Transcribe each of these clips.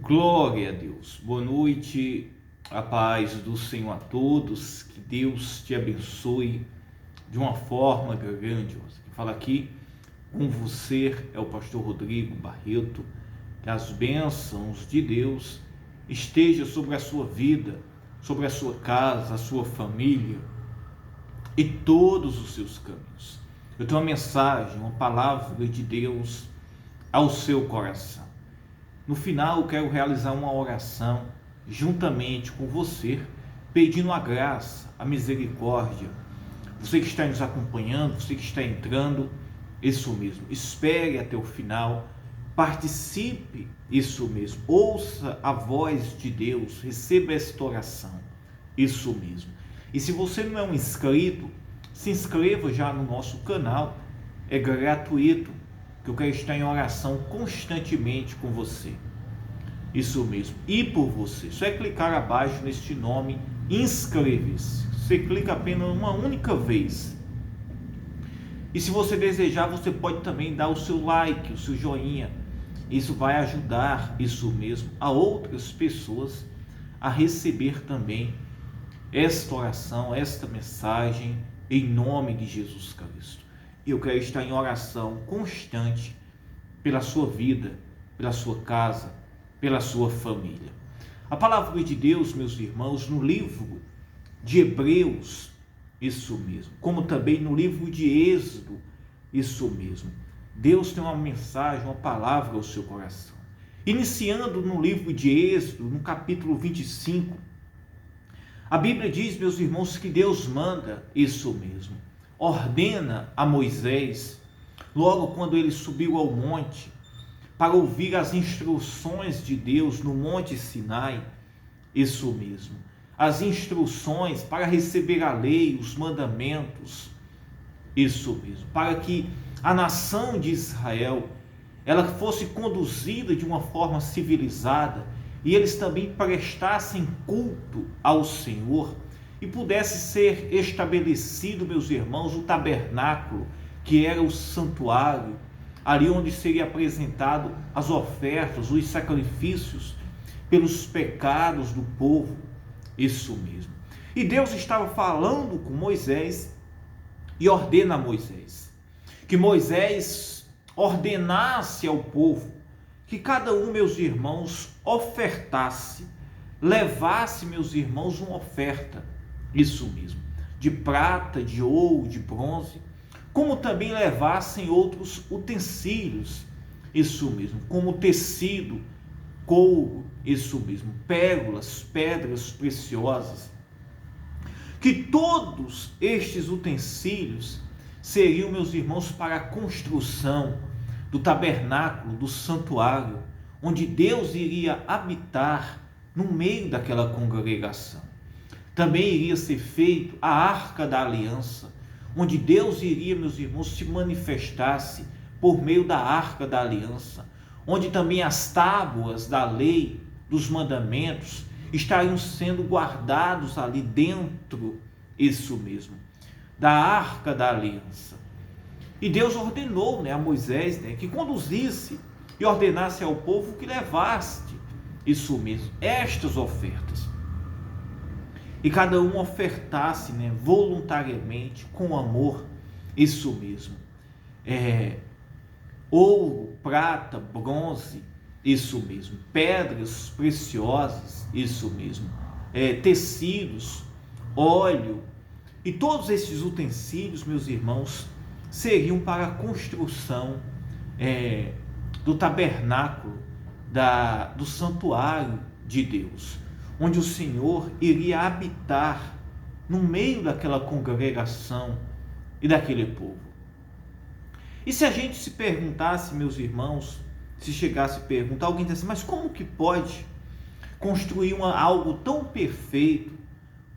Glória a Deus. Boa noite, a paz do Senhor a todos. Que Deus te abençoe de uma forma grandiosa. Quem fala aqui com você é o pastor Rodrigo Barreto. Que as bênçãos de Deus estejam sobre a sua vida, sobre a sua casa, a sua família e todos os seus caminhos. Eu tenho uma mensagem, uma palavra de Deus ao seu coração. No final, eu quero realizar uma oração juntamente com você, pedindo a graça, a misericórdia. Você que está nos acompanhando, você que está entrando, isso mesmo. Espere até o final, participe, isso mesmo. Ouça a voz de Deus, receba esta oração, isso mesmo. E se você não é um inscrito, se inscreva já no nosso canal, é gratuito, que eu quero estar em oração constantemente com você. Isso mesmo. E por você. Só é clicar abaixo neste nome, inscreve-se. Você clica apenas uma única vez. E se você desejar, você pode também dar o seu like, o seu joinha. Isso vai ajudar, isso mesmo, a outras pessoas a receber também esta oração, esta mensagem, em nome de Jesus Cristo. Eu quero estar em oração constante pela sua vida, pela sua casa, pela sua família. A palavra de Deus, meus irmãos, no livro de Hebreus, isso mesmo, como também no livro de Êxodo, isso mesmo. Deus tem uma mensagem, uma palavra ao seu coração. Iniciando no livro de Êxodo, no capítulo 25, a Bíblia diz, meus irmãos, que Deus manda isso mesmo. Ordena a Moisés, logo quando ele subiu ao monte, para ouvir as instruções de Deus no Monte Sinai, isso mesmo. As instruções para receber a lei, os mandamentos, isso mesmo. Para que a nação de Israel, ela fosse conduzida de uma forma civilizada e eles também prestassem culto ao Senhor e pudesse ser estabelecido, meus irmãos, o tabernáculo, que era o santuário, ali onde seria apresentado as ofertas, os sacrifícios pelos pecados do povo, isso mesmo. E Deus estava falando com Moisés e ordena a Moisés que Moisés ordenasse ao povo que cada um, meus irmãos, ofertasse, levasse, meus irmãos, uma oferta, isso mesmo, de prata, de ouro, de bronze, como também levassem outros utensílios, isso mesmo, como tecido, couro, isso mesmo, pérolas, pedras preciosas, que todos estes utensílios seriam, meus irmãos, para a construção do tabernáculo, do santuário, onde Deus iria habitar no meio daquela congregação. Também iria ser feito a Arca da Aliança, onde Deus iria, meus irmãos, se manifestasse por meio da Arca da Aliança, onde também as tábuas da lei, dos mandamentos, estariam sendo guardados ali dentro, isso mesmo, da Arca da Aliança. E Deus ordenou, a Moisés, que conduzisse e ordenasse ao povo que levasse, isso mesmo, estas ofertas. E cada um ofertasse, voluntariamente, com amor, isso mesmo. Ouro, prata, bronze, isso mesmo. Pedras preciosas, isso mesmo. Tecidos, óleo. E todos esses utensílios, meus irmãos, seriam para a construção do tabernáculo, do santuário de Deus, onde o Senhor iria habitar no meio daquela congregação e daquele povo. E se a gente se perguntasse, meus irmãos, se chegasse a perguntar, alguém disse assim, mas como que pode construir algo tão perfeito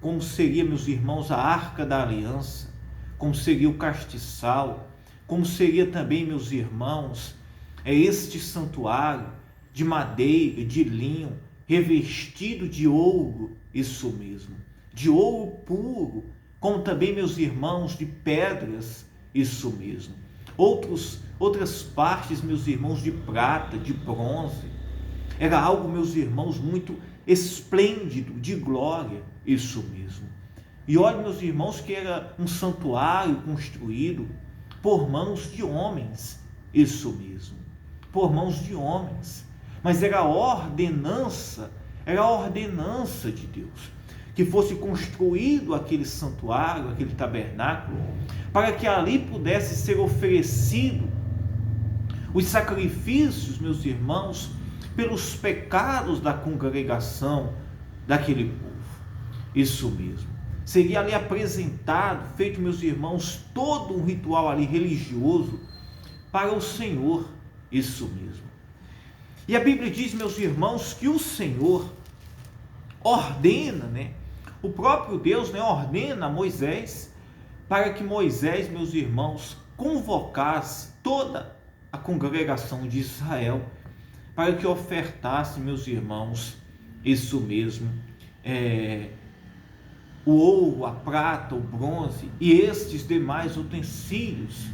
como seria, meus irmãos, a Arca da Aliança, como seria o castiçal, como seria também, meus irmãos, este santuário de madeira, de linho, revestido de ouro, isso mesmo, de ouro puro, como também, meus irmãos, de pedras, isso mesmo. Outras partes, meus irmãos, de prata, de bronze. Era algo, meus irmãos, muito esplêndido, de glória, isso mesmo. E olha, meus irmãos, que era um santuário construído por mãos de homens, isso mesmo, por mãos de homens. Mas era a ordenança de Deus, que fosse construído aquele santuário, aquele tabernáculo, para que ali pudesse ser oferecido os sacrifícios, meus irmãos, pelos pecados da congregação daquele povo. Isso mesmo. Seria ali apresentado, feito, meus irmãos, todo um ritual ali religioso para o Senhor. Isso mesmo. E a Bíblia diz, meus irmãos, que o Senhor ordena, o próprio Deus, ordena a Moisés, para que Moisés, meus irmãos, convocasse toda a congregação de Israel, para que ofertasse, meus irmãos, isso mesmo, o ouro, a prata, o bronze e estes demais utensílios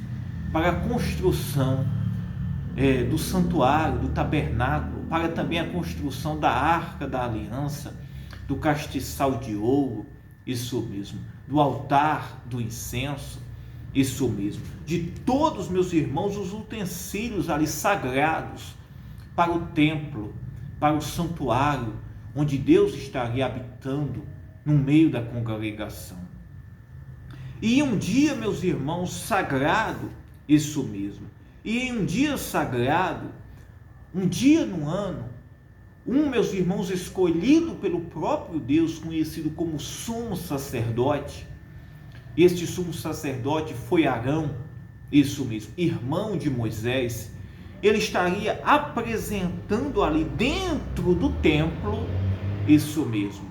para a construção do santuário, do tabernáculo, para também a construção da arca da aliança, do castiçal de ouro, isso mesmo, do altar do incenso, isso mesmo, de todos, meus irmãos, os utensílios ali sagrados para o templo, para o santuário, onde Deus estaria habitando no meio da congregação. E um dia, meus irmãos, sagrado, isso mesmo, e em um dia sagrado, um dia no ano, meus irmãos, escolhido pelo próprio Deus, conhecido como sumo sacerdote. Este sumo sacerdote foi Arão, isso mesmo, irmão de Moisés. Ele estaria apresentando ali dentro do templo, isso mesmo,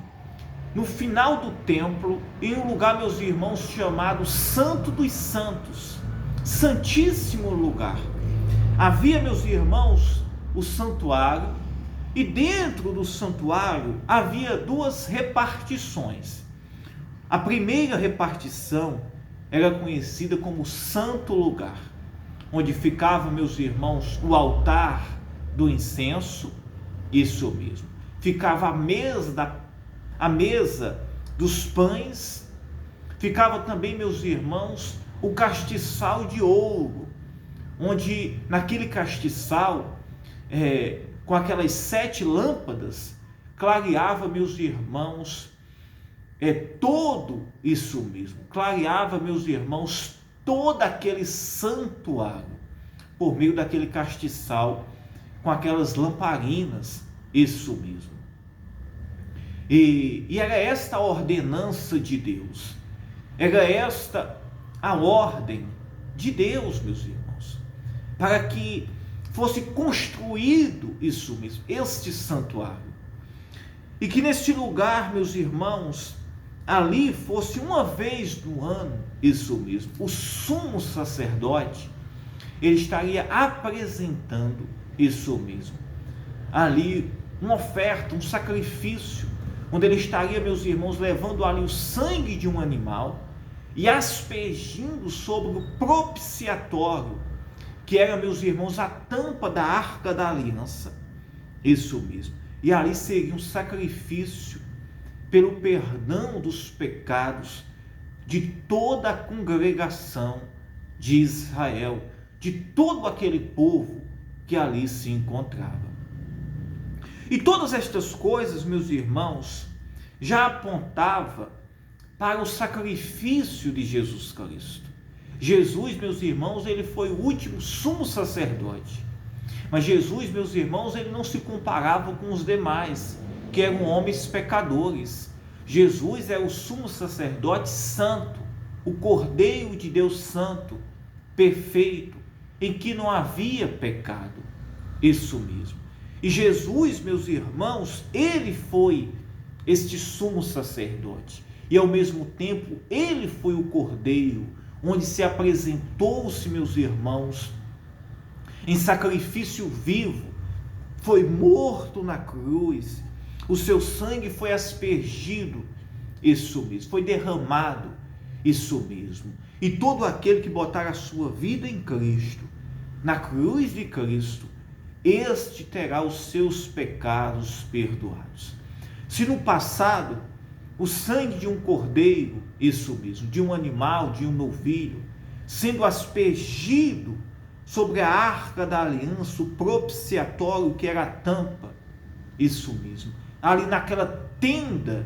no final do templo, em um lugar, meus irmãos, chamado Santo dos Santos, Santíssimo Lugar. Havia, meus irmãos, o santuário, e dentro do santuário havia duas repartições. A primeira repartição era conhecida como Santo Lugar, onde ficava, meus irmãos, o altar do incenso, isso mesmo. Ficava a mesa dos pães, ficava também, meus irmãos, o castiçal de ouro, onde naquele castiçal, com aquelas 7 lâmpadas, clareava, meus irmãos, todo isso mesmo, clareava, meus irmãos, todo aquele santuário, por meio daquele castiçal, com aquelas lamparinas, isso mesmo. E era esta a ordenança de Deus, era esta a ordem de Deus, meus irmãos, para que fosse construído isso mesmo, este santuário, e que neste lugar, meus irmãos, ali fosse uma vez no ano, isso mesmo, o sumo sacerdote, ele estaria apresentando isso mesmo, ali uma oferta, um sacrifício, onde ele estaria, meus irmãos, levando ali o sangue de um animal e aspergindo sobre o propiciatório, que era, meus irmãos, a tampa da arca da aliança, isso mesmo, e ali seria um sacrifício pelo perdão dos pecados de toda a congregação de Israel, de todo aquele povo que ali se encontrava. E todas estas coisas, meus irmãos, já apontava para o sacrifício de Jesus Cristo. Jesus, meus irmãos, ele foi o último sumo sacerdote. Mas Jesus, meus irmãos, ele não se comparava com os demais, que eram homens pecadores. Jesus é o sumo sacerdote santo, o Cordeiro de Deus santo, perfeito, em que não havia pecado. Isso mesmo. E Jesus, meus irmãos, ele foi este sumo sacerdote. E ao mesmo tempo, ele foi o Cordeiro, onde se apresentou-se, meus irmãos, em sacrifício vivo, foi morto na cruz, o seu sangue foi aspergido, isso mesmo, foi derramado, isso mesmo. E todo aquele que botar a sua vida em Cristo, na cruz de Cristo, este terá os seus pecados perdoados. Se no passado o sangue de um cordeiro, isso mesmo, de um animal, de um novilho, sendo aspergido sobre a arca da aliança, o propiciatório que era a tampa, isso mesmo, ali naquela tenda,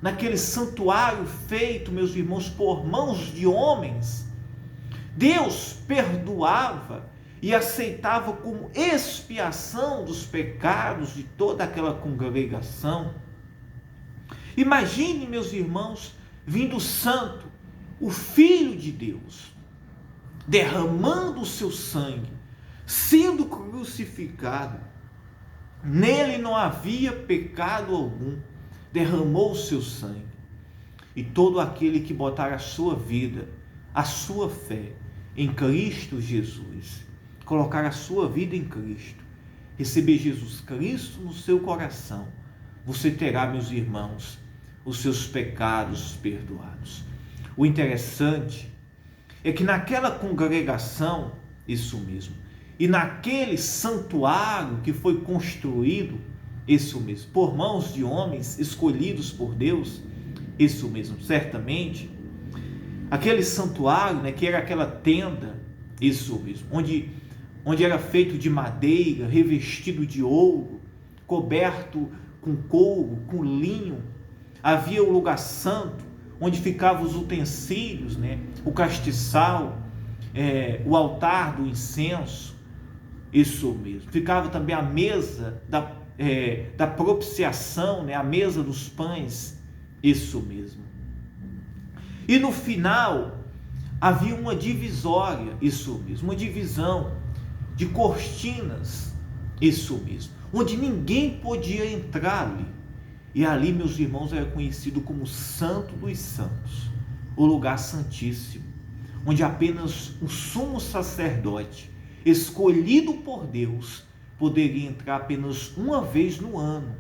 naquele santuário feito, meus irmãos, por mãos de homens, Deus perdoava e aceitava como expiação dos pecados de toda aquela congregação. Imagine, meus irmãos, vindo o Santo, o Filho de Deus, derramando o seu sangue, sendo crucificado. Nele não havia pecado algum, derramou o seu sangue. E todo aquele que botar a sua vida, a sua fé em Cristo Jesus, colocar a sua vida em Cristo, receber Jesus Cristo no seu coração, você terá, meus irmãos, os seus pecados perdoados. O interessante é que naquela congregação, isso mesmo, e naquele santuário que foi construído, isso mesmo, por mãos de homens escolhidos por Deus, isso mesmo, certamente, aquele santuário, né, que era aquela tenda, isso mesmo, onde era feito de madeira, revestido de ouro, coberto com couro, com linho, havia o lugar santo, onde ficavam os utensílios, né, o castiçal, o altar do incenso, isso mesmo, ficava também a mesa da propiciação, né, a mesa dos pães, isso mesmo. E no final havia uma divisória, isso mesmo, uma divisão de cortinas, isso mesmo, onde ninguém podia entrar ali. E ali, meus irmãos, era conhecido como Santo dos Santos, o lugar santíssimo, onde apenas o sumo sacerdote, escolhido por Deus, poderia entrar apenas uma vez no ano,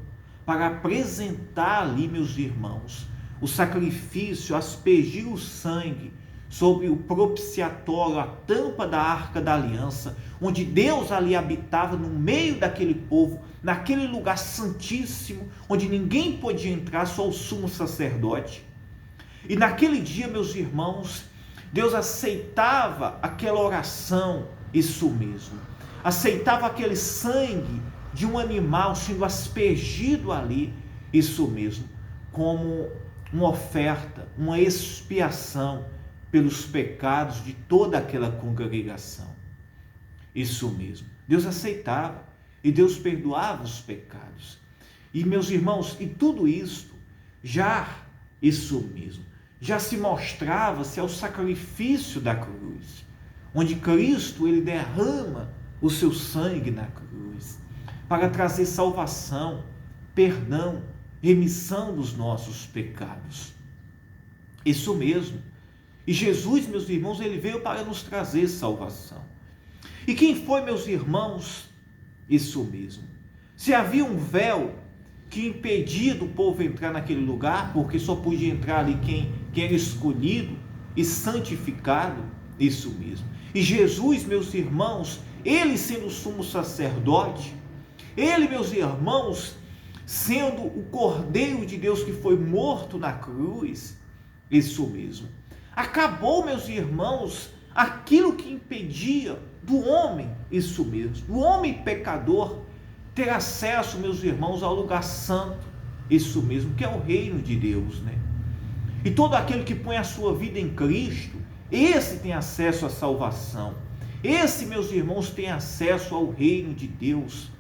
para apresentar ali, meus irmãos, o sacrifício, aspergir o sangue sobre o propiciatório, a tampa da arca da aliança, onde Deus ali habitava no meio daquele povo, naquele lugar santíssimo, onde ninguém podia entrar, só o sumo sacerdote. E naquele dia, meus irmãos, Deus aceitava aquela oração, isso mesmo, aceitava aquele sangue de um animal sendo aspergido ali, isso mesmo, como uma oferta, uma expiação pelos pecados de toda aquela congregação. Isso mesmo, Deus aceitava e Deus perdoava os pecados. E, meus irmãos, e tudo isso isso mesmo, já se mostrava-se ao sacrifício da cruz, onde Cristo, ele derrama o seu sangue na cruz, para trazer salvação, perdão, remissão dos nossos pecados. Isso mesmo. E Jesus, meus irmãos, ele veio para nos trazer salvação. E quem foi, meus irmãos? Isso mesmo. Se havia um véu que impedia do povo entrar naquele lugar, porque só podia entrar ali quem era escolhido e santificado, isso mesmo. E Jesus, meus irmãos, ele sendo o sumo sacerdote, ele, meus irmãos, sendo o Cordeiro de Deus que foi morto na cruz, isso mesmo. Acabou, meus irmãos, aquilo que impedia do homem, isso mesmo, do homem pecador, ter acesso, meus irmãos, ao lugar santo, isso mesmo, que é o reino de Deus, né? E todo aquele que põe a sua vida em Cristo, esse tem acesso à salvação. Esse, meus irmãos, tem acesso ao reino de Deus.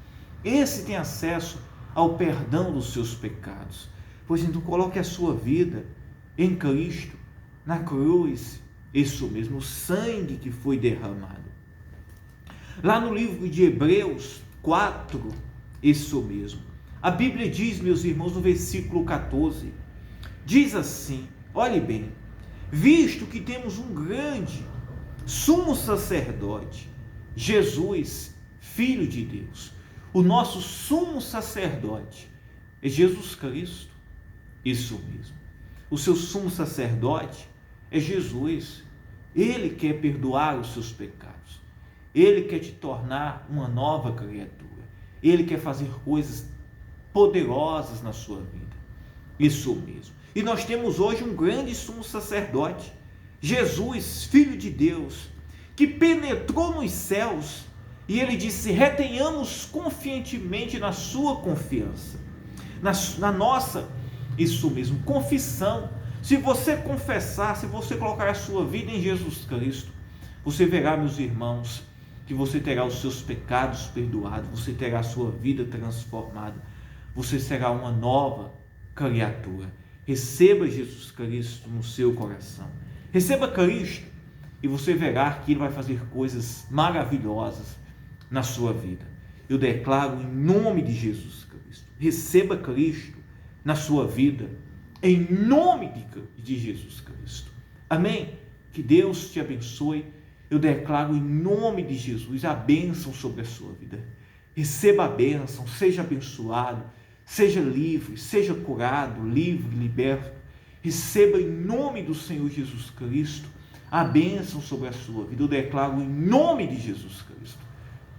Esse tem acesso ao perdão dos seus pecados. Pois então, coloque a sua vida em Cristo, na cruz, isso mesmo, o sangue que foi derramado. Lá no livro de Hebreus 4, isso mesmo, a Bíblia diz, meus irmãos, no versículo 14, diz assim, olhe bem, visto que temos um grande sumo sacerdote, Jesus, Filho de Deus, o nosso sumo sacerdote é Jesus Cristo, isso mesmo, o seu sumo sacerdote é Jesus. Ele quer perdoar os seus pecados, ele quer te tornar uma nova criatura. Ele quer fazer coisas poderosas na sua vida. Isso mesmo. E nós temos hoje um grande sumo sacerdote, Jesus, Filho de Deus, que penetrou nos céus e ele disse: retenhamos confiantemente na sua confiança, na nossa, isso mesmo, confissão. Se você confessar, se você colocar a sua vida em Jesus Cristo, você verá, meus irmãos, que você terá os seus pecados perdoados, você terá a sua vida transformada, você será uma nova criatura. Receba Jesus Cristo no seu coração. Receba Cristo e você verá que Ele vai fazer coisas maravilhosas na sua vida. Eu declaro em nome de Jesus Cristo. Receba Cristo na sua vida, em nome de Jesus Cristo. Amém? Que Deus te abençoe. Eu declaro em nome de Jesus a bênção sobre a sua vida. Receba a bênção, seja abençoado, seja livre, seja curado, livre, liberto. Receba em nome do Senhor Jesus Cristo a bênção sobre a sua vida. Eu declaro em nome de Jesus Cristo.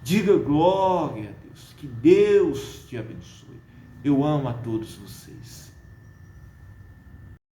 Diga glória a Deus. Que Deus te abençoe. Eu amo a todos vocês.